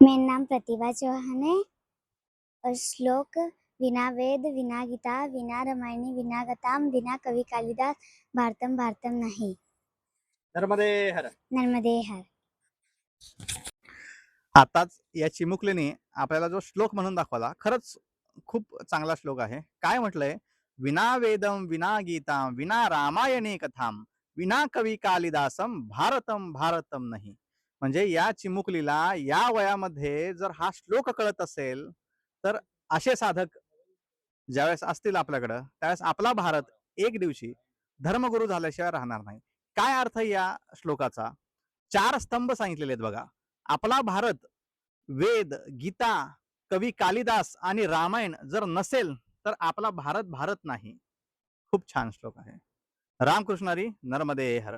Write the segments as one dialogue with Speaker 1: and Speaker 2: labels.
Speaker 1: मेरा नाम प्रतिभा चौहान है और श्लोक विना वेद विना गीता विना रामायणी विना गताम विना कवि कालिदास भारतम भारतम नाही।
Speaker 2: नर्मदे हर.
Speaker 1: नर्मदे हर.
Speaker 2: आताच या चिमुकलीने आपल्याला जो श्लोक म्हणून दाखवला, खरंच खूप चांगला श्लोक आहे. काय म्हटलंय? विना वेदम विना गीताम विना रामायणे कथाम विना कवी कालिदासम भारतम भारतम नाही. म्हणजे या चिमुकलीला या वयामध्ये जर हा श्लोक कळत असेल तर असे साधक ज्यावेळेस असतील आपल्याकडं त्यावेळेस आपला भारत एक दिवशी धर्मगुरू झाल्याशिवाय राहणार नाही. काय अर्थ या श्लोकाचा? 4 स्तंभ सांगितलेले आहेत बघा. आपला भारत वेद, गीता, कवी कालिदास आणि रामायण जर नसेल तर आपला भारत भारत नाही. खूप छान श्लोक आहे. रामकृष्णारी नर्मदे हर.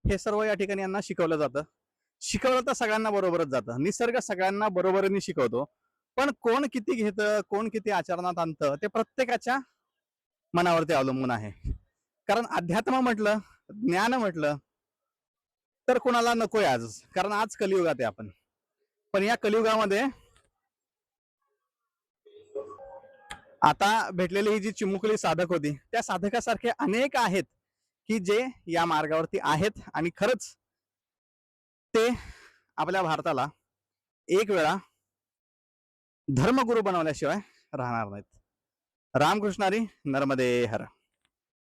Speaker 2: हे सर्व या ठिकाणी यांना शिकवलं जातं. शिकवलं तर सगळ्यांना बरोबरच जातं. निसर्ग सगळ्यांना बरोबरीने शिकवतो. पण कोण किती घेतं, कोण किती आचरणात आणतं ते प्रत्येकाच्या मनावरती अवलंबून आहे. कारण अध्यात्म म्हटलं, ज्ञान म्हटलं तर कोणाला नकोय आज, कारण आज कलियुगात आहे आपण. पण या कलियुगामध्ये आता भेटलेली ही जी चिमुकली साधक होती त्या साधकासारखे अनेक आहेत की जे या मार्गावरती आहेत आणि खरंच ते आपल्या भारताला एक वेळा धर्मगुरू बनवल्याशिवाय राहणार नाहीत. रामकृष्णारी नर्मदे हर.